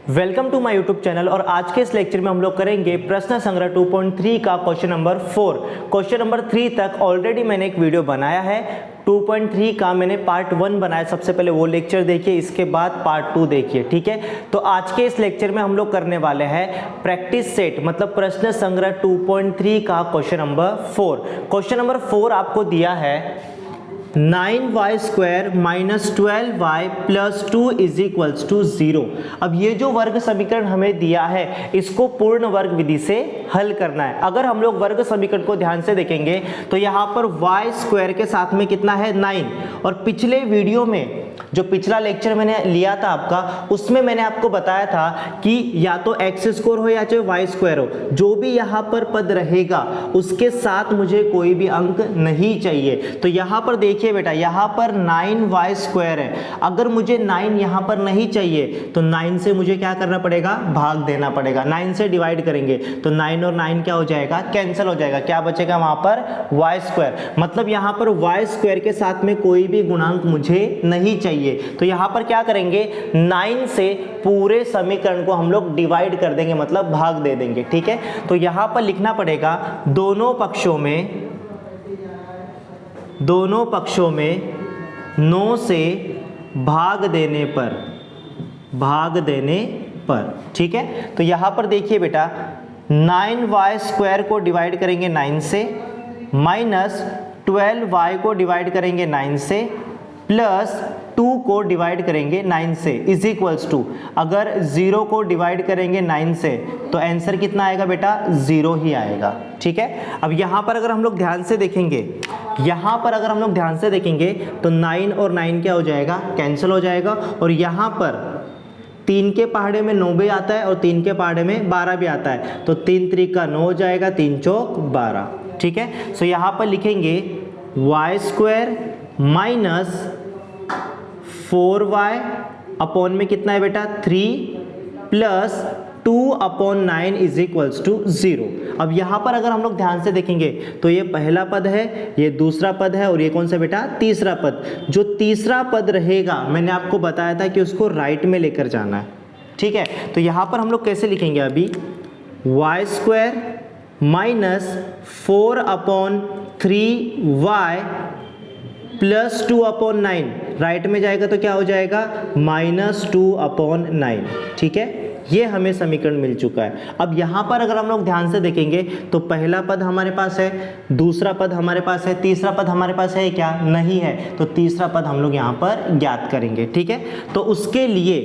Welcome to my YouTube channel. और आज के इस लेक्चर में हम लोग करेंगे प्रश्न संग्रह 2.3 का क्वेश्चन नंबर 4। क्वेश्चन नंबर 3 तक ऑलरेडी मैंने एक वीडियो बनाया है। 2.3 का मैंने पार्ट 1 बनाया, सबसे पहले वो लेक्चर देखिए, इसके बाद पार्ट 2 देखिए, ठीक है। तो आज के इस लेक्चर में हम लोग करने वाले हैं प्रैक्टिस सेट, मतलब प्रश्न संग्रह 2.3 का क्वेश्चन नंबर 4। क्वेश्चन नंबर 4 आपको दिया है 9y square minus 12y plus 2 is equals to 0। अब ये जो वर्ग समीकरण हमें दिया है इसको पूर्ण वर्ग विधि से हल करना है। अगर हम लोग वर्ग समीकरण को ध्यान से देखेंगे तो यहाँ पर y स्क्वायर के साथ में कितना है 9, और पिछले वीडियो में जो पिछला लेक्चर मैंने लिया था आपका, उसमें मैंने आपको बताया था कि या तो x स्क्वायर हो या चाहे y स्क्वायर हो, जो भी यहाँ पर पद रहेगा उसके साथ मुझे कोई भी अंक नहीं चाहिए। तो यहाँ पर देखिए बेटा, यहाँ पर 9y स्क्वायर है, अगर मुझे 9 यहाँ पर नहीं चाहिए तो 9 से मुझे क्या करना पड़ेगा, भाग देना पड़ेगा। 9 से डिवाइड करेंगे तो 9 और 9 क्या हो जाएगा, कैंसिल हो जाएगा। क्या बचेगा वहाँ पर y स्क्वायर, मतलब यहाँ पर y स्क्वायर के साथ में कोई भी गुणांक मुझे नहीं चाहिए। तो यहाँ पर क्या करेंगे, 9 से पूरे समीकरण को हम लोग डिवाइड कर देंगे, मतलब भाग दे देंगे, ठीक है। तो यहाँ पर लिखना पड़ेगा दोनों पक्षों में 9 से भाग देने पर, ठीक है। तो यहाँ पर देखिए बेटा, 9y स्क्वायर को डिवाइड करेंगे 9 से, माइनस 12y को डिवाइड करेंगे 9 से, प्लस 2 को डिवाइड करेंगे 9 से, इज इक्वल्स टू, अगर 0 को डिवाइड करेंगे 9 से तो आंसर कितना आएगा बेटा, 0 ही आएगा, ठीक है। अब यहाँ पर अगर हम लोग ध्यान से देखेंगे, तो 9 और 9 क्या हो जाएगा, कैंसिल हो जाएगा। और यहाँ पर 3 के पहाड़े में 9 भी आता है और 3 के पहाड़े में 12 भी आता है, तो 3 त्रिका 9 हो जाएगा, 3 चौक 12, ठीक है। सो यहाँ पर लिखेंगे y square minus 4y upon में कितना है बेटा 3 प्लस 2/9 इज इक्वल्स टू 0। अब यहाँ पर अगर हम लोग ध्यान से देखेंगे तो ये पहला पद है, ये दूसरा पद है, और ये कौन सा बेटा, तीसरा पद। जो तीसरा पद रहेगा मैंने आपको बताया था कि उसको राइट में लेकर जाना है, ठीक है। तो यहाँ पर हम लोग कैसे लिखेंगे, अभी y square minus 4/3y plus 2/9, right में जाएगा तो क्या हो जाएगा, -2/9, ठीक है। ये हमें समीकरण मिल चुका है। अब यहाँ पर अगर हम लोग ध्यान से देखेंगे तो पहला पद हमारे पास है, दूसरा पद हमारे पास है, तीसरा पद हमारे पास है क्या, नहीं है। तो तीसरा पद हम लोग यहाँ पर ज्ञात करेंगे, ठीक है। तो उसके लिए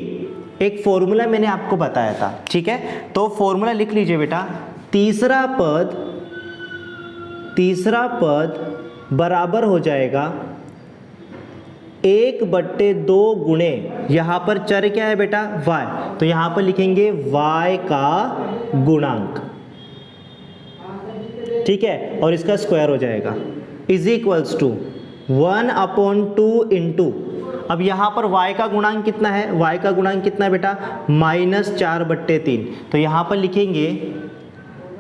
एक फॉर्मूला मैंने आपको बताया था, ठीक है। तो फॉर्मूला लिख लीजिए बेटा, तीसरा पद बराबर हो जाएगा 1/2 गुणे, यहाँ पर चर क्या है बेटा, y, तो यहाँ पर लिखेंगे y का गुणांक, ठीक है, और इसका स्क्वायर हो जाएगा, इज इक्वल्स टू 1/2 इंटू, अब यहाँ पर y का गुणांक कितना है, y का गुणांक कितना है बेटा, -4/3, तो यहाँ पर लिखेंगे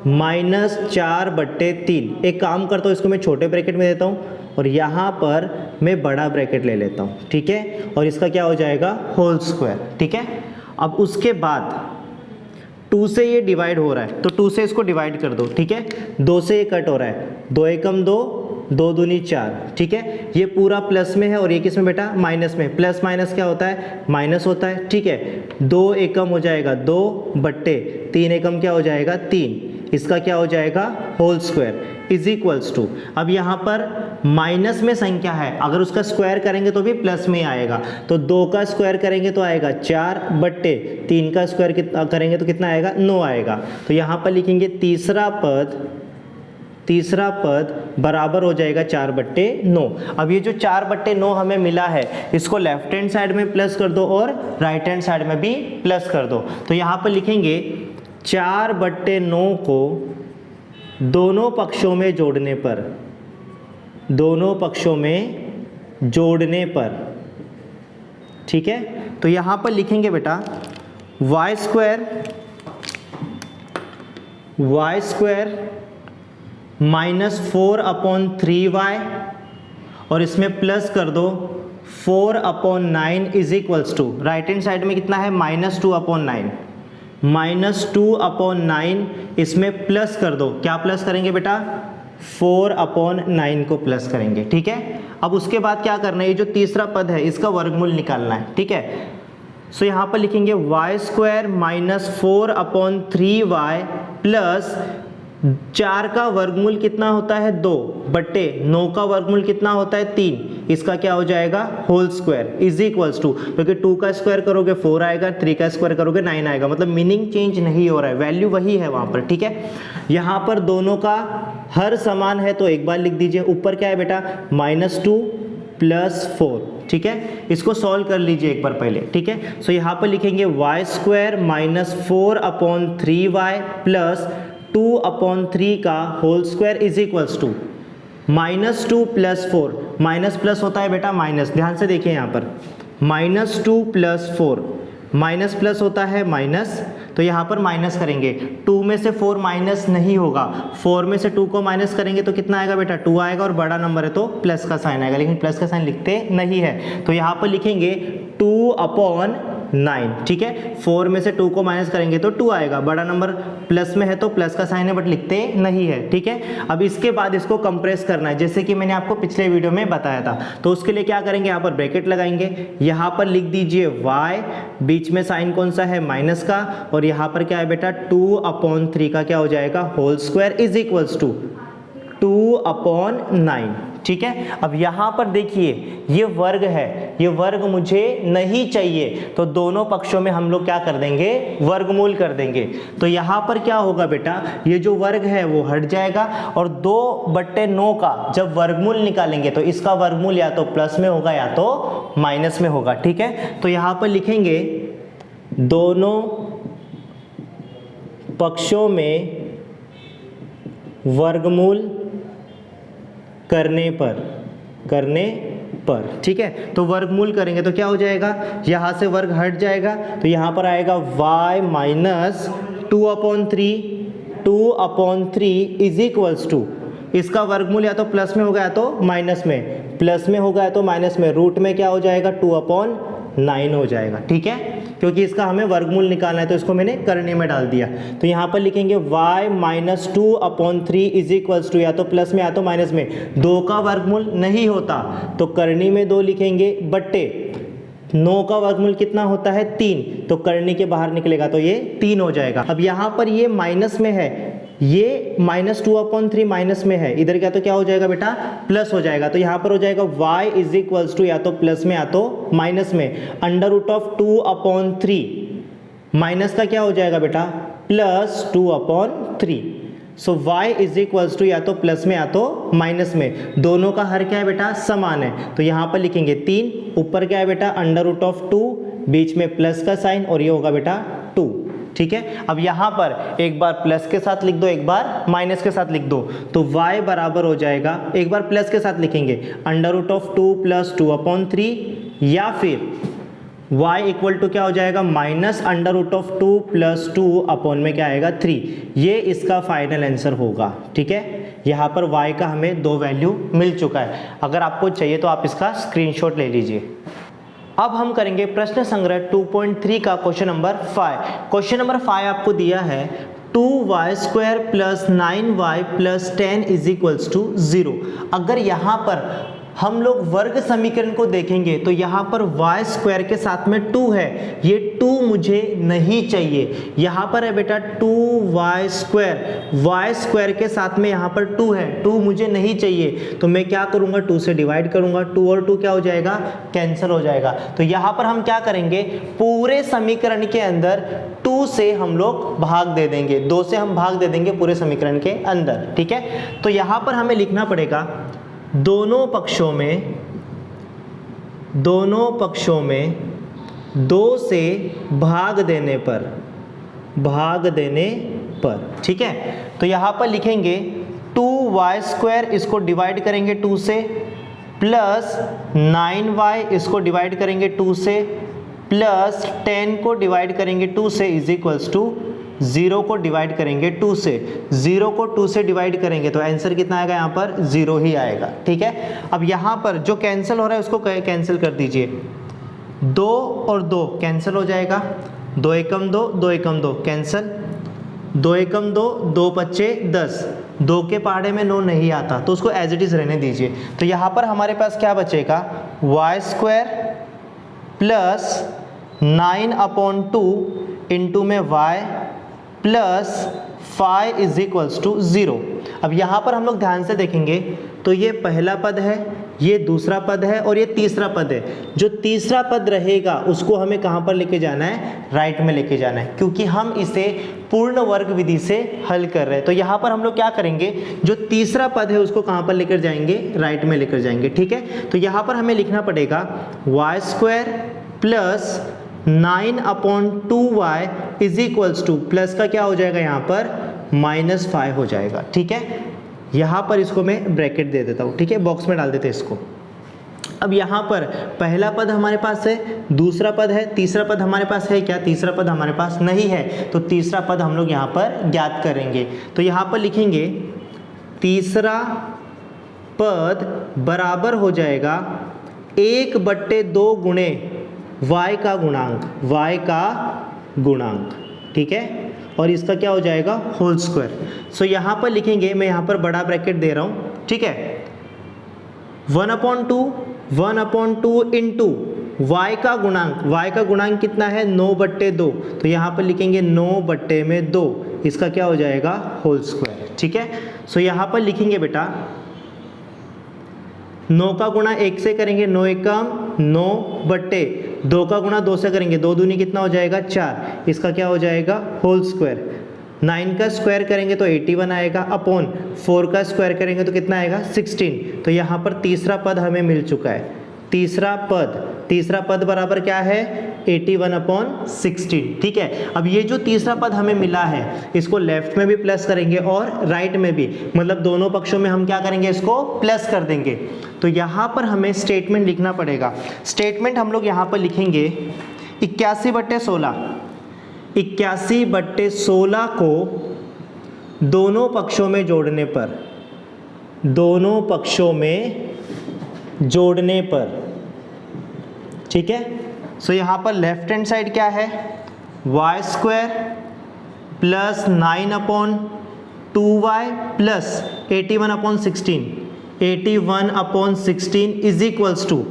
-4/3। एक काम करता हूँ, इसको मैं छोटे ब्रैकेट में देता हूँ और यहाँ पर मैं बड़ा ब्रैकेट ले लेता हूँ, ठीक है। और इसका क्या हो जाएगा, होल स्क्वायर, ठीक है। अब उसके बाद 2 से ये डिवाइड हो रहा है तो 2 से इसको डिवाइड कर दो, ठीक है। 2 से ये कट हो रहा है, 2 एकम 2, 2 दूनी 4, ठीक है। ये पूरा प्लस में है और ये किस में बेटा, माइनस में। प्लस माइनस क्या होता है, माइनस होता है, ठीक है। 2 एकम हो जाएगा 2/3 एकम क्या हो जाएगा 3, इसका क्या हो जाएगा, whole square, is equals to, अब यहाँ पर माइनस में संख्या है, अगर उसका स्क्वायर करेंगे तो भी प्लस में आएगा, तो 2 का स्क्वायर करेंगे तो आएगा 4/3 का स्क्वायर करेंगे तो कितना आएगा, 9 आएगा। तो यहाँ पर लिखेंगे तीसरा पद बराबर हो जाएगा 4/9। अब ये जो 4/9 हमें मिला है, इसको लेफ्ट हैंड साइड में प्लस कर दो और राइट हैंड साइड में भी प्लस कर दो। तो यहाँ पर लिखेंगे 4/9 को दोनों पक्षों में जोड़ने पर, ठीक है। तो यहाँ पर लिखेंगे बेटा y स्क्वायर -4/3y, और इसमें प्लस कर दो 4/9 is equals to, right hand side में कितना है -2/9, -2/9 इसमें प्लस कर दो। क्या प्लस करेंगे बेटा? 4/9 को प्लस करेंगे। ठीक है, अब उसके बाद क्या करना है, ये जो तीसरा पद है इसका वर्गमूल निकालना है। ठीक है, सो यहाँ पर लिखेंगे y² - 4/3y प्लस 4 का वर्गमूल कितना होता है 2 बट्टे 9 का वर्गमूल कितना होता है 3, इसका क्या हो जाएगा whole square is equals to, क्योंकि 2 का स्क्वायर करोगे 4 आएगा, 3 का स्क्वायर करोगे 9 आएगा, मतलब मीनिंग चेंज नहीं हो रहा है, वैल्यू वही है वहां पर। ठीक है, यहाँ पर दोनों का हर समान है तो एक बार लिख दीजिए। ऊपर क्या है बेटा -2 + 4। ठीक है, इसको सॉल्व कर लीजिए एक बार पहले। ठीक है, सो यहाँ पर लिखेंगे y² - 4/3y प्लस 2/3 का whole square is equals to -2 + 4, minus plus होता है बेटा माइनस, ध्यान से देखिए यहाँ पर -2 + 4, माइनस प्लस होता है माइनस, तो यहाँ पर माइनस करेंगे। 2 में से 4 माइनस नहीं होगा, 4 में से 2 को माइनस करेंगे तो कितना आएगा बेटा 2 आएगा, और बड़ा नंबर है तो प्लस का साइन आएगा, लेकिन प्लस का साइन लिखते नहीं है, तो यहाँ पर लिखेंगे 2/9। ठीक है, 4 में से 2 को माइनस करेंगे तो 2 आएगा, बड़ा नंबर प्लस में है तो प्लस का साइन है बट लिखते नहीं है। ठीक है, अब इसके बाद इसको कंप्रेस करना है जैसे कि मैंने आपको पिछले वीडियो में बताया था, तो उसके लिए क्या करेंगे, यहाँ पर ब्रैकेट लगाएंगे, यहाँ पर लिख दीजिए y, बीच में साइन कौन सा है माइनस का, और यहाँ पर क्या है बेटा 2/3 का क्या हो जाएगा whole square is equals to 2/9। ठीक है, अब यहाँ पर देखिए ये वर्ग है, ये वर्ग मुझे नहीं चाहिए, तो दोनों पक्षों में हम लोग क्या कर देंगे वर्गमूल कर देंगे। तो यहाँ पर क्या होगा बेटा, ये जो वर्ग है वो हट जाएगा, और 2/9 का जब वर्गमूल निकालेंगे तो इसका वर्गमूल या तो प्लस में होगा या तो माइनस में होगा। ठीक है, तो यहाँ पर लिखेंगे दोनों पक्षों में वर्गमूल करने पर। ठीक है, तो वर्गमूल करेंगे तो क्या हो जाएगा, यहाँ से वर्ग हट जाएगा, तो यहाँ पर आएगा y - 2/3 इज इक्वल्स टू, इसका वर्गमूल या तो प्लस में होगा या तो माइनस में, प्लस में होगा या तो माइनस में, रूट में क्या हो जाएगा 2/9 हो जाएगा। ठीक है, क्योंकि इसका हमें वर्गमूल निकालना है तो इसको मैंने करने में डाल दिया, तो यहाँ पर लिखेंगे y - 2/3 इज इक्वल्स टू, या तो प्लस में या तो माइनस में, 2 का वर्गमूल नहीं होता तो करनी में 2 लिखेंगे, बट्टे 9 का वर्गमूल कितना होता है 3, तो करनी के बाहर निकलेगा तो ये 3 हो जाएगा। अब यहाँ पर ये माइनस में है, ये -2/3 माइनस में है, इधर क्या तो क्या हो जाएगा बेटा प्लस हो जाएगा, तो यहाँ पर हो जाएगा y इज इक्वल्स टू या तो प्लस में या तो माइनस में, √2/3 माइनस का क्या हो जाएगा बेटा +2/3, सो y इज इक्वल्स टू या तो प्लस में या तो माइनस में, दोनों का हर क्या है बेटा समान है, तो यहाँ पर लिखेंगे 3, ऊपर क्या है बेटा √2, बीच में प्लस का साइन, और ये होगा बेटा 2। ठीक है, अब यहाँ पर एक बार प्लस के साथ लिख दो, एक बार माइनस के साथ लिख दो, तो y बराबर हो जाएगा, एक बार प्लस के साथ लिखेंगे √2 + 2/3, या फिर y इक्वल टू क्या हो जाएगा -√2 + 2 में क्या आएगा 3, ये इसका फाइनल आंसर होगा। ठीक है, यहाँ पर y का हमें 2 वैल्यू मिल चुका है, अगर आपको चाहिए तो आप इसका स्क्रीनशॉट ले लीजिए। अब हम करेंगे प्रश्न संग्रह 2.3 का क्वेश्चन नंबर 5। क्वेश्चन नंबर 5 आपको दिया है 2y² + 9y + 10 is equals to 0। अगर यहाँ पर हम लोग वर्ग समीकरण को देखेंगे तो यहाँ पर y² के साथ में 2 है, ये 2 मुझे नहीं चाहिए, यहाँ पर है बेटा 2y², y² के साथ में यहाँ पर 2 है, 2 मुझे नहीं चाहिए, तो मैं क्या करूँगा 2 से डिवाइड करूँगा, 2 और 2 क्या हो जाएगा कैंसिल हो जाएगा, तो यहाँ पर हम क्या करेंगे पूरे समीकरण के अंदर 2 से हम लोग भाग दे देंगे, 2 से हम भाग दे देंगे पूरे समीकरण के अंदर। ठीक है, तो यहाँ पर हमें लिखना पड़ेगा दोनों पक्षों में 2 से भाग देने पर। ठीक है, तो यहाँ पर लिखेंगे 2y², इसको डिवाइड करेंगे 2 से, प्लस 9y इसको डिवाइड करेंगे 2 से, प्लस 10 को डिवाइड करेंगे 2 से इज इक्वल्स टू 0 को डिवाइड करेंगे 2 से, 0 को 2 से डिवाइड करेंगे तो आंसर कितना आएगा यहाँ पर 0 ही आएगा। ठीक है, अब यहाँ पर जो कैंसिल हो रहा है उसको कैंसिल कर दीजिए, 2 और 2 कैंसिल हो जाएगा, 2 एकम 2, 2 एकम 2 कैंसिल, 2 एकम 2, 2 पच्चे 10, 2 के पहाड़े में 9 नहीं आता तो उसको एज इट इज़ रहने दीजिए। तो यहाँ पर हमारे पास क्या बचेगा, वाई स्क्वायर प्लस 9/2 इंटू में y plus 5 is equals to 0। अब यहाँ पर हम लोग ध्यान से देखेंगे तो ये पहला पद है, ये दूसरा पद है और ये तीसरा पद है। जो तीसरा पद रहेगा उसको हमें कहाँ पर लेके जाना है, राइट में लेके जाना है, क्योंकि हम इसे पूर्ण वर्ग विधि से हल कर रहे हैं। तो यहाँ पर हम लोग क्या करेंगे, जो तीसरा पद है उसको कहाँ पर लेकर जाएंगे, राइट में लेकर जाएंगे। ठीक है, तो यहाँ पर हमें लिखना पड़ेगा Y square plus 9/2y is equals to, plus का क्या हो जाएगा यहाँ पर -5 हो जाएगा। ठीक है, यहाँ पर इसको मैं ब्रैकेट दे देता हूँ। ठीक है, बॉक्स में डाल देते हैं इसको। अब यहाँ पर पहला पद हमारे पास है, दूसरा पद है, तीसरा पद हमारे पास है क्या, तीसरा पद हमारे पास नहीं है, तो तीसरा पद हम लोग यहाँ पर ज्ञात करेंगे। तो यहाँ पर लिखेंगे तीसरा पद बराबर हो जाएगा 1/2 गुणे y का गुणांक, y का गुणांक। ठीक है, और इसका क्या हो जाएगा, होल स्क्वायर। सो यहाँ पर लिखेंगे, मैं यहाँ पर बड़ा ब्रैकेट दे रहा हूँ। ठीक है, 1/2 इंटू y का गुणांक, y का गुणांक कितना है 9/2, तो यहाँ पर लिखेंगे 9/2, इसका क्या हो जाएगा, होल स्क्वायर। ठीक है, सो यहाँ पर लिखेंगे बेटा 9 का गुणा 1 से करेंगे 9 एकम 9/2 का गुणा 2 से करेंगे 2 दूनी कितना हो जाएगा 4, इसका क्या हो जाएगा, होल स्क्वायर। 9 का स्क्वायर करेंगे तो 81 आएगा, अपॉन 4 का स्क्वायर करेंगे तो कितना आएगा 16। तो यहाँ पर तीसरा पद हमें मिल चुका है। तीसरा पद बराबर क्या है 81/16। ठीक है, अब ये जो तीसरा पद हमें मिला है इसको लेफ्ट में भी प्लस करेंगे और राइट में भी, मतलब दोनों पक्षों में हम क्या करेंगे, इसको प्लस कर देंगे। तो यहाँ पर हमें स्टेटमेंट लिखना पड़ेगा। स्टेटमेंट हम लोग यहाँ पर लिखेंगे 81/16। 81/16 को दोनों पक्षों में जोड़ने पर, दोनों पक्षों में जोड़ने पर, ठीक है। सो यहाँ पर लेफ्ट हैंड साइड क्या है, Y square plus 9/2y plus 81/16, 81/16 is equals to,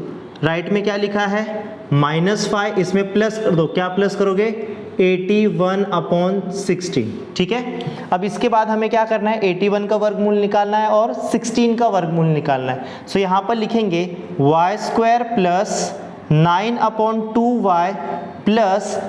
right में क्या लिखा है -5, इसमें प्लस कर दो, क्या प्लस करोगे 81/16। ठीक है, अब इसके बाद हमें क्या करना है, 81 का वर्गमूल निकालना है और 16 का वर्गमूल निकालना है। सो यहाँ पर लिखेंगे Y square plus 9/2y plus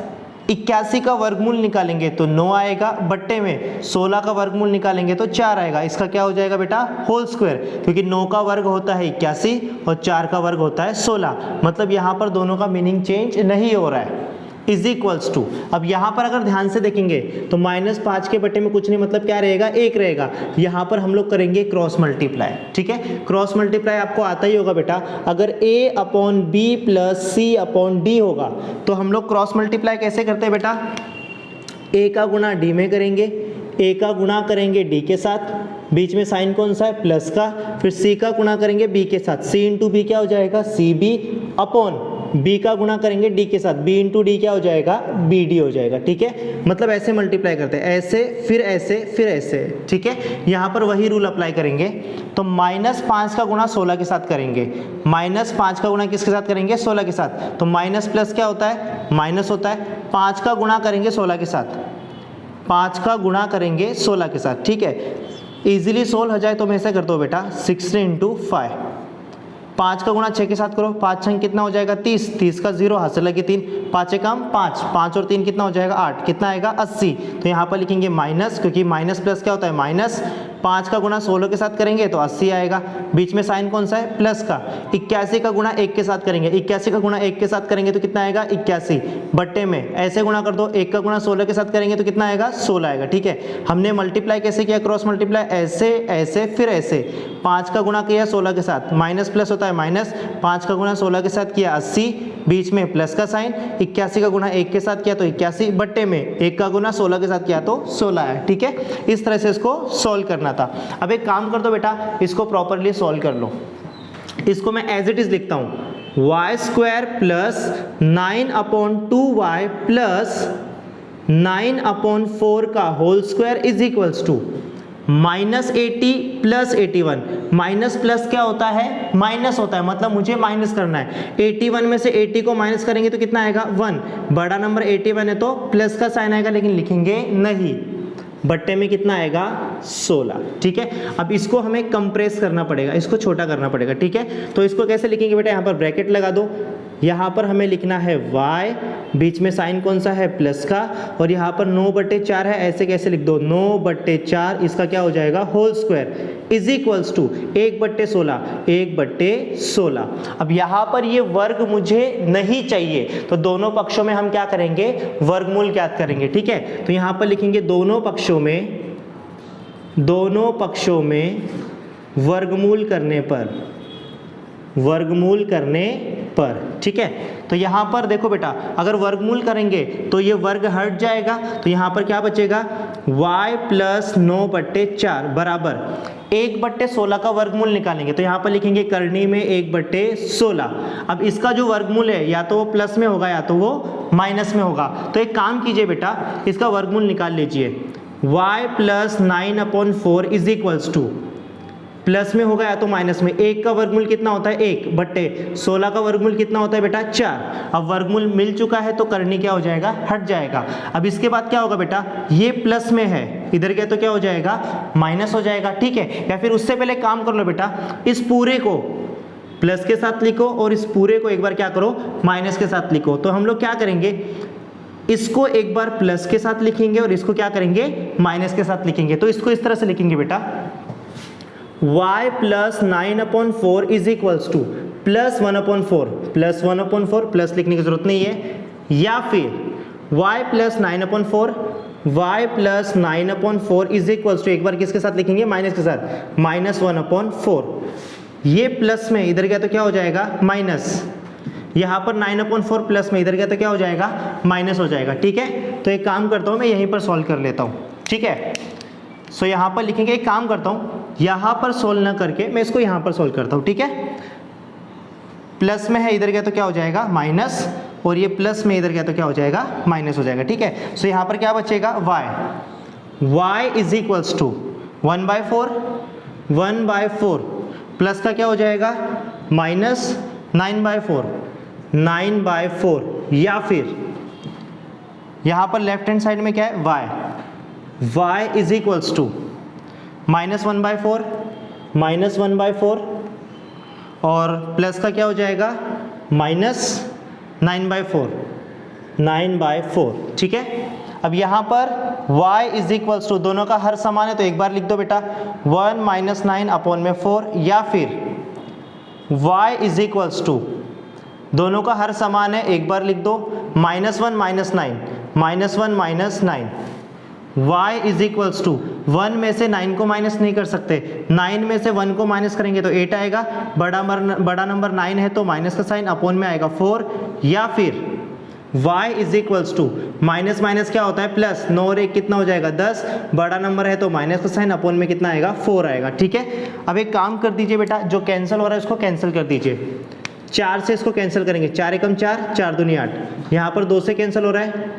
81 का वर्गमूल निकालेंगे तो 9 आएगा, बट्टे में 16 का वर्गमूल निकालेंगे तो 4 आएगा। इसका क्या हो जाएगा बेटा, होल स्क्वायर, क्योंकि 9 का वर्ग होता है 81 और 4 का वर्ग होता है 16। मतलब यहाँ पर दोनों का मीनिंग चेंज नहीं हो रहा है, इज इक्वल्स टू। अब यहाँ पर अगर ध्यान से देखेंगे तो -5 के बटे में कुछ नहीं, मतलब क्या रहेगा 1 रहेगा। यहाँ पर हम लोग करेंगे क्रॉस मल्टीप्लाई। ठीक है, क्रॉस मल्टीप्लाई आपको आता ही होगा बेटा। अगर a/b प्लस c/d होगा तो हम लोग क्रॉस मल्टीप्लाई कैसे करते हैं बेटा, a का गुणा d में करेंगे, a का गुणा करेंगे d के साथ, बीच में साइन कौन सा है प्लस का, फिर c का गुणा करेंगे b के साथ, c इंटू बी क्या हो जाएगा cb, अपॉन b का गुणा करेंगे d के साथ, b इंटू डी क्या हो जाएगा bd हो जाएगा। ठीक है, मतलब ऐसे मल्टीप्लाई करते हैं, ऐसे फिर ऐसे फिर ऐसे। ठीक है, यहाँ पर वही रूल अप्लाई करेंगे। तो -5 का गुणा 16 के साथ करेंगे, -5 का गुणा किसके साथ करेंगे 16 के साथ, तो माइनस प्लस क्या होता है माइनस होता है। 5 का गुणा करेंगे 16 के साथ, 5 का गुणा करेंगे 16 के साथ। ठीक है, इजीली सोल्व हो जाए तो मैं ऐसा करता हूँ बेटा 16 × 5, 5 का गुणा 6 के साथ करो, 5 6 कितना हो जाएगा 30, 30 का 0 हाथ से लगे 3, 5 कम 5, 5 और 3 कितना हो जाएगा 8, कितना आएगा 80। तो यहाँ पर लिखेंगे माइनस, क्योंकि माइनस प्लस क्या होता है माइनस। 5 का गुणा 16 के साथ करेंगे तो 80 आएगा, बीच में साइन कौन सा है प्लस का। 81 का गुणा 1 के साथ करेंगे, 81 का गुणा 1 के साथ करेंगे तो कितना आएगा 81, बट्टे में ऐसे गुणा कर दो, 1 का गुणा 16 के साथ करेंगे तो कितना आएगा 16 आएगा। ठीक है, हमने मल्टीप्लाई कैसे किया, क्रॉस मल्टीप्लाई, ऐसे ऐसे फिर ऐसे। 5 का गुणा किया 16 के साथ, माइनस प्लस होता है माइनस, 5 का गुणा 16 के साथ किया 80, बीच में प्लस का साइन, 81 का गुणा 1 के साथ किया तो 81, बट्टे में 1 का गुणा 16 के साथ किया तो 16 है। ठीक है, इस तरह से इसको सॉल्व करना था। अब एक काम कर दो बेटा, इसको प्रॉपरली सॉल्व कर लो। इसको मैं एज इट इज लिखता हूँ, Y square plus 9/2y plus 9/4 का whole square is equals to -80 plus 81। Minus plus क्या होता है? माइनस होता है, मतलब मुझे माइनस करना है। 81 में से 80 को माइनस करेंगे तो कितना आएगा? 1। बड़ा नंबर 81 है तो प्लस का साइन आएगा, लेकिन लिखेंगे नहीं। बट्टे में कितना आएगा? 16। ठीक है, अब इसको हमें कंप्रेस करना पड़ेगा, इसको छोटा करना पड़ेगा। ठीक है, तो इसको कैसे लिखेंगे बेटा? यहाँ पर ब्रैकेट लगा दो, यहाँ पर हमें लिखना है y, बीच में साइन कौन सा है? प्लस का, और यहाँ पर 9/4 है, ऐसे कैसे लिख दो? 9/4 इसका क्या हो जाएगा? Whole square is equals to 1/16, 1/16। अब यहाँ पर ये वर्ग मुझे नहीं चाहिए, तो दोनों पक्षों में हम क्या करेंगे? वर्गमूल ज्ञात करेंगे। ठीक है, तो यहाँ पर लिखेंगे दोनों पक्षों में वर्गमूल करने पर, ठीक है। तो यहाँ पर देखो बेटा, अगर वर्गमूल करेंगे तो ये वर्ग हट जाएगा, तो यहाँ पर क्या बचेगा? y प्लस 9/4 बराबर 1/16 का वर्गमूल निकालेंगे, तो यहाँ पर लिखेंगे करनी में 1/16। अब इसका जो वर्गमूल है या तो वो प्लस में होगा या तो वो माइनस में होगा। तो एक काम कीजिए बेटा, इसका वर्गमूल निकाल लीजिए। y plus 9/4 is equals to, plus में होगा या तो माइनस में। 1 का वर्गमूल कितना होता है? 1/16 का वर्गमूल कितना होता है बेटा? 4। अब वर्गमूल मिल चुका है तो करनी क्या हो जाएगा? हट जाएगा। अब इसके बाद क्या होगा बेटा? ये प्लस में है, इधर गया तो क्या हो जाएगा? माइनस हो जाएगा। ठीक है, या फिर उससे पहले काम कर लो बेटा, इस पूरे को प्लस के साथ लिखो और इस पूरे को एक बार क्या करो? माइनस के साथ लिखो। तो हम लोग क्या करेंगे? इसको एक बार प्लस के साथ लिखेंगे और इसको क्या करेंगे? माइनस के साथ लिखेंगे। तो इसको इस तरह से लिखेंगे बेटा, y plus 9/4 is equals to plus 1/4, plus 1/4, plus लिखने की जरूरत नहीं है, या फिर y plus 9/4 is equals to, एक बार किसके साथ लिखेंगे? माइनस के साथ, -1/4। ये प्लस में इधर गया तो क्या हो जाएगा? माइनस। यहाँ पर 9/4 प्लस में इधर गया तो क्या हो जाएगा? माइनस हो जाएगा। ठीक है, तो एक काम करता हूँ, मैं यहीं पर सॉल्व कर लेता हूँ। ठीक है, सो यहाँ पर लिखेंगे, एक काम करता हूँ, यहाँ पर सोल्व ना करके मैं इसको यहाँ पर सोल्व करता हूँ। ठीक है, प्लस में है, इधर गया तो क्या हो जाएगा? माइनस, और ये प्लस में इधर गया तो क्या हो जाएगा? माइनस हो जाएगा। ठीक है, सो यहाँ पर क्या बचेगा? y is equals to 1/4 plus का क्या हो जाएगा? माइनस 9/4, या फिर यहाँ पर लेफ्ट हैंड साइड में क्या है? y इज इक्वल्स टू -1/4 और प्लस का क्या हो जाएगा? -9/4। ठीक है, अब यहाँ पर y इज इक्वल्स टू, दोनों का हर समान है तो एक बार लिख दो बेटा, 1 - 9/4, या फिर y इज इक्वल्स टू, दोनों का हर समान है, एक बार लिख दो, -1 - 9, y इज इक्वल्स टू, 1 में से 9 को माइनस नहीं कर सकते, 9 में से 1 को माइनस करेंगे तो 8 आएगा, बड़ा नंबर 9 है तो माइनस का साइन, अपोन में आएगा 4, या फिर y is equals to, minus minus क्या होता है? प्लस, 9 और 1 कितना हो जाएगा? 10, बड़ा नंबर है तो माइनस का साइन, अपोन में कितना आएगा? 4 आएगा। ठीक है, अब एक काम कर दीजिए बेटा, जो कैंसिल हो रहा है उसको कैंसिल कर दीजिए। 4 से इसको कैंसिल करेंगे, 4 एकम 4, 4 दूनी 8, यहाँ पर 2 से कैंसिल हो रहा है,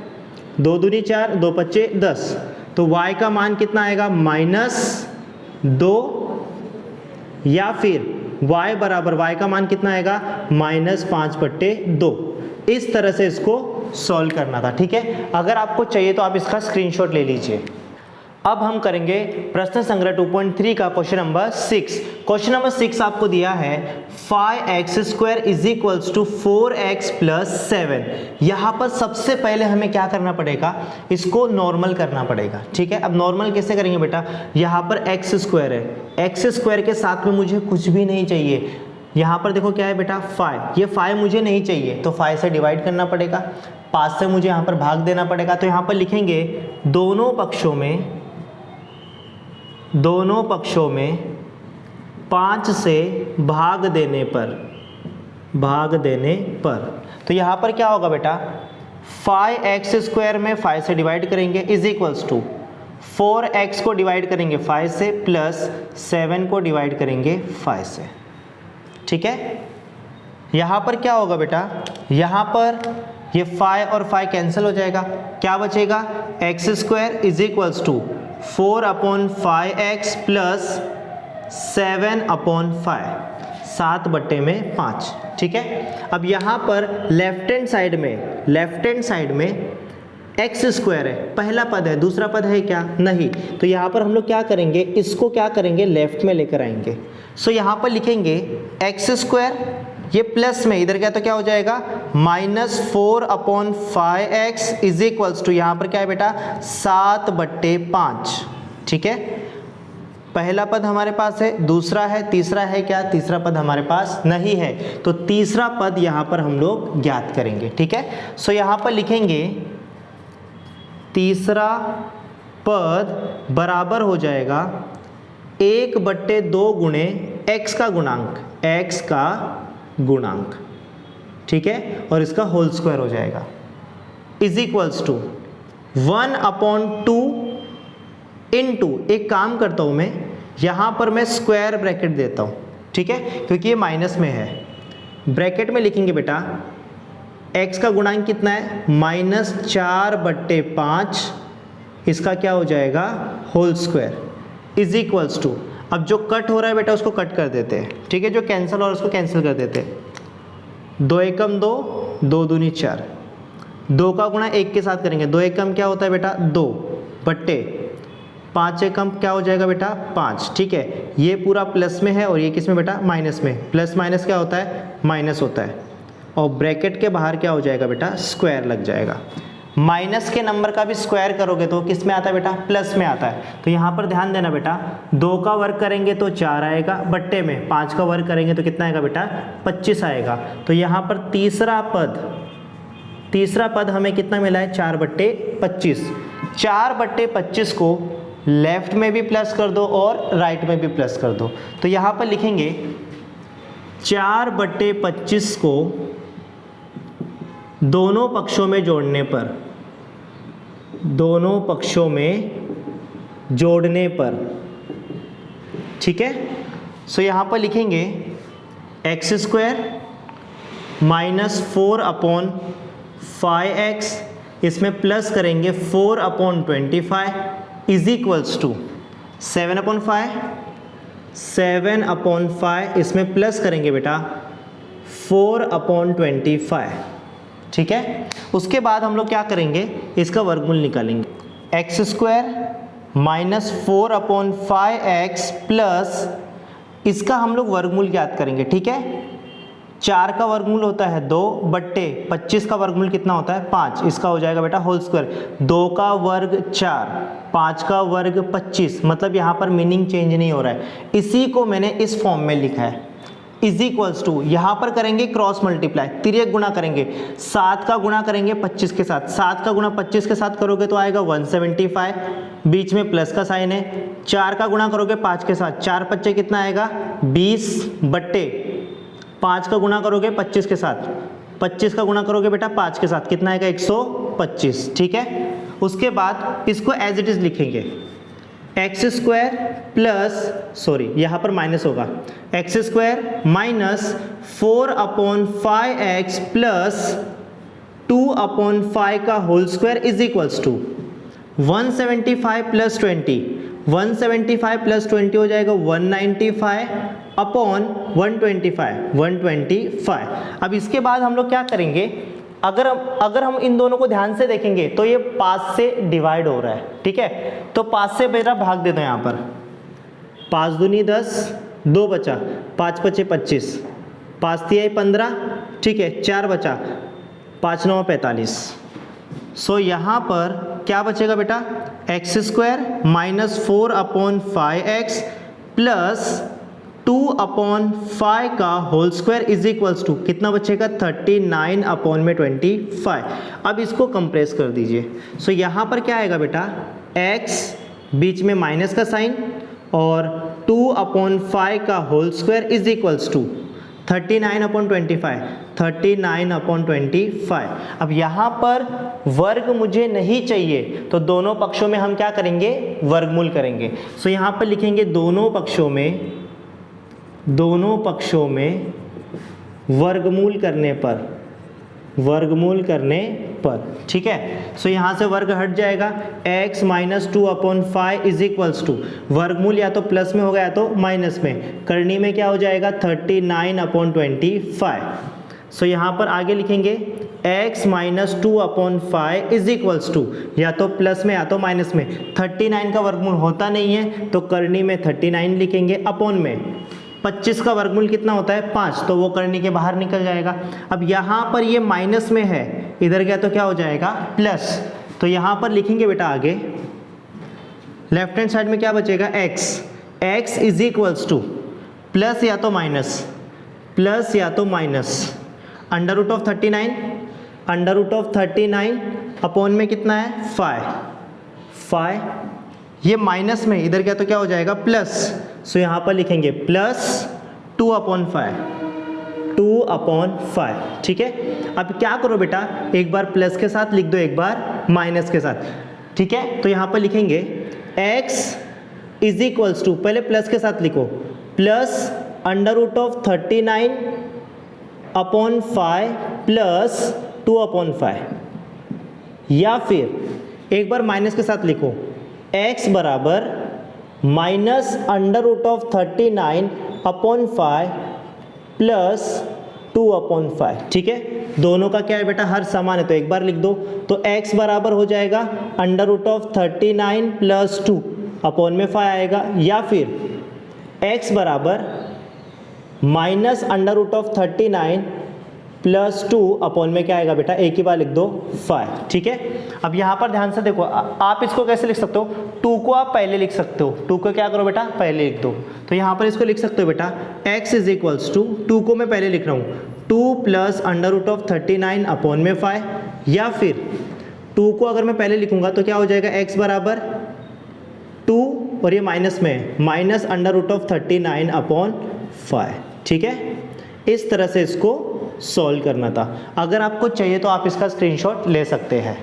2 दूनी 4, 2 पच्चे 10, तो y का मान कितना आएगा? -2, या फिर y बराबर, y का मान कितना आएगा? -5/2। इस तरह से इसको सॉल्व करना था। ठीक है, अगर आपको चाहिए तो आप इसका स्क्रीनशॉट ले लीजिए। अब हम करेंगे प्रश्न संग्रह 2.3 का क्वेश्चन नंबर 6। क्वेश्चन नंबर 6 आपको दिया है 5x² is equals to 4x plus 7। यहाँ पर सबसे पहले हमें क्या करना पड़ेगा? इसको नॉर्मल करना पड़ेगा। ठीक है, अब नॉर्मल कैसे करेंगे बेटा? यहाँ पर x² है, x² के साथ में मुझे कुछ भी नहीं चाहिए। यहाँ पर देखो क्या है बेटा? 5, ये 5 मुझे नहीं चाहिए तो 5 से डिवाइड करना पड़ेगा, 5 से मुझे यहाँ पर भाग देना पड़ेगा। तो यहाँ पर लिखेंगे दोनों पक्षों में 5 से भाग देने पर, तो यहाँ पर क्या होगा बेटा? 5x² में 5 से डिवाइड करेंगे इज इक्वल्स टू 4x को डिवाइड करेंगे 5 से, प्लस 7 को डिवाइड करेंगे 5 से। ठीक है, यहाँ पर क्या होगा बेटा, यहाँ पर ये 5 और 5 कैंसिल हो जाएगा, क्या बचेगा X square is equals to 4/5x plus 7/5, 7/5, ठीक है। अब यहाँ पर लेफ्ट हैंड साइड में एक्स स्क्वायर है, पहला पद है, दूसरा पद है क्या, नहीं, तो यहाँ पर हम लोग क्या करेंगे, इसको क्या करेंगे, लेफ्ट में लेकर आएंगे। सो यहाँ पर लिखेंगे एक्स स्क्वायर, ये प्लस में इधर क्या तो क्या हो जाएगा -4/5x इज इक्वल्स टू, यहाँ पर क्या है बेटा 7/5, ठीक है। पहला पद हमारे पास है, दूसरा है, तीसरा है क्या, तीसरा पद हमारे पास नहीं है, तो तीसरा पद यहाँ पर हम लोग ज्ञात करेंगे, ठीक है। सो यहाँ पर लिखेंगे तीसरा पद बराबर हो जाएगा 1/2 गुणे x का गुणांक, ठीक है, और इसका होल स्क्वायर हो जाएगा इज इक्वल्स टू 1/2 इनटू, एक काम करता हूं मैं, यहां पर मैं स्क्वायर ब्रैकेट देता हूं, ठीक है, क्योंकि ये माइनस में है। ब्रैकेट में लिखेंगे बेटा x का गुणांक कितना है -4/5, इसका क्या हो जाएगा whole square is equals to, अब जो कट हो रहा है बेटा उसको कट कर देते हैं, ठीक है, जो कैंसिल हो रहा है उसको कैंसिल कर देते हैं। 2 एकम 2, 2 दूनी 4, 2 का गुणा 1 के साथ करेंगे, 2 एकम क्या होता है बेटा 2 बट्टे 5 एकम क्या हो जाएगा बेटा 5, ठीक है। ये पूरा प्लस में है और ये किस में बेटा माइनस में, प्लस माइनस क्या होता है माइनस होता है, और ब्रैकेट के बाहर क्या हो जाएगा बेटा स्क्वायर लग जाएगा। माइनस के नंबर का भी स्क्वायर करोगे तो किस में आता है बेटा प्लस में आता है, तो यहाँ पर ध्यान देना बेटा, 2 का वर्ग करेंगे तो 4 आएगा, बट्टे में 5 का वर्ग करेंगे तो कितना आएगा बेटा 25 आएगा। तो यहाँ पर तीसरा पद हमें कितना मिला है 4/25, 4/25 को लेफ्ट में भी प्लस कर दो और राइट में भी प्लस कर दो, तो यहाँ पर लिखेंगे 4/25 को दोनों पक्षों में जोड़ने पर, ठीक है। सो यहाँ पर लिखेंगे एक्स स्क्वायर -4/5x, इसमें प्लस करेंगे 4/25 इज इक्वल्स टू 7/5, इसमें प्लस करेंगे बेटा 4/25, ठीक है। उसके बाद हम लोग क्या करेंगे, इसका वर्गमूल निकालेंगे, एक्स स्क्वायर -4/5x प्लस इसका हम लोग वर्गमूल ज्ञात करेंगे, ठीक है। 4 का वर्गमूल होता है 2 बट्टे 25 का वर्गमूल कितना होता है 5, इसका हो जाएगा बेटा होल स्क्वायर, 2 का वर्ग 4, 5 का वर्ग 25, मतलब यहाँ पर मीनिंग चेंज नहीं हो रहा है, इसी को मैंने इस फॉर्म में लिखा है इज इक्वल्स टू, यहाँ पर करेंगे क्रॉस मल्टीप्लाई, तिर्यक गुणा करेंगे, 7 का गुणा करेंगे 25 के साथ, 7 का गुणा 25 के साथ करोगे तो आएगा 175, बीच में प्लस का साइन है, 4 का गुणा करोगे 5 के साथ, 4 5 कितना आएगा 20 बट्टे 5 का गुणा करोगे 25 के साथ, 25 का गुणा करोगे बेटा 5 के साथ, कितना आएगा 125, ठीक है। उसके बाद इसको एज इट इज लिखेंगे, एक्स स्क्वायर प्लस, सॉरी यहाँ पर माइनस होगा, एक्स स्क्वायर -4/5x प्लस 2/5 का whole square is equals to 175 plus 20, 175 plus 20 हो जाएगा 195/125। अब इसके बाद हम लोग क्या करेंगे, अगर हम इन दोनों को ध्यान से देखेंगे तो ये 5 से डिवाइड हो रहा है, ठीक है, तो 5 से मेरा भाग देता हूँ, यहाँ पर 5 दूनी 10, 2 बचा, 5 5 25, 5 3 15, ठीक है, 4 बचा, 5 9 45। सो यहाँ पर क्या बचेगा बेटा, एक्स स्क्वायर -4/5x प्लस 2/5 का whole square is equals to कितना बचेगा 39/25। अब इसको कंप्रेस कर दीजिए, सो यहाँ पर क्या आएगा बेटा, x बीच में माइनस का साइन और 2/5 का whole square is equals to 39/25। अब यहाँ पर वर्ग मुझे नहीं चाहिए, तो दोनों पक्षों में हम क्या करेंगे, वर्गमूल करेंगे। सो यहाँ पर लिखेंगे दोनों पक्षों में वर्गमूल करने पर, ठीक है। सो यहाँ से वर्ग हट जाएगा, x minus 2/5 is equals to, वर्गमूल या तो प्लस में होगा या तो माइनस में, करनी में क्या हो जाएगा 39/25। सो यहाँ पर आगे लिखेंगे x minus 2/5 is equals to, या तो प्लस में या तो माइनस में, 39 का वर्गमूल होता नहीं है तो करनी में 39 लिखेंगे, अपॉन में 25 का वर्गमूल कितना होता है 5, तो वो करनी के बाहर निकल जाएगा। अब यहाँ पर ये माइनस में है, इधर गया तो क्या हो जाएगा प्लस, तो यहाँ पर लिखेंगे बेटा आगे लेफ्ट हैंड साइड में क्या बचेगा x is equals to plus या तो minus under root of 39 upon में कितना है 5, ये माइनस में इधर गया तो क्या हो जाएगा प्लस, सो यहाँ पर लिखेंगे प्लस 2/5, ठीक है। अब क्या करो बेटा, एक बार प्लस के साथ लिख दो, एक बार माइनस के साथ, ठीक है। तो यहाँ पर लिखेंगे x इज इक्वल्स टू, पहले प्लस के साथ लिखो, plus under root of 39/5 plus 2/5, या फिर एक बार माइनस के साथ लिखो x बराबर minus under root of 39/5 plus 2/5, ठीक है। दोनों का क्या है बेटा, हर समान है तो एक बार लिख दो, तो x बराबर हो जाएगा under root of 39 plus 2 upon में 5 आएगा, या फिर x बराबर minus under root of 39 plus 2 upon में क्या आएगा बेटा, एक ही बार लिख दो 5, ठीक है। अब यहाँ पर ध्यान से देखो, आप इसको कैसे लिख सकते हो, 2 को आप पहले लिख सकते हो, 2 को क्या करो बेटा पहले लिख दो, तो यहाँ पर इसको लिख सकते हो बेटा x इज इक्वल्स टू, 2 को मैं पहले लिख रहा हूँ 2 plus under root of 39 upon में 5, या फिर 2 को अगर मैं पहले लिखूंगा तो क्या हो जाएगा x बराबर 2 और ये माइनस में माइनस अंडर रूट ऑफ 39/5, ठीक है। इस तरह से इसको सॉल्व करना था। अगर आपको चाहिए तो आप इसका स्क्रीनशॉट ले सकते हैं।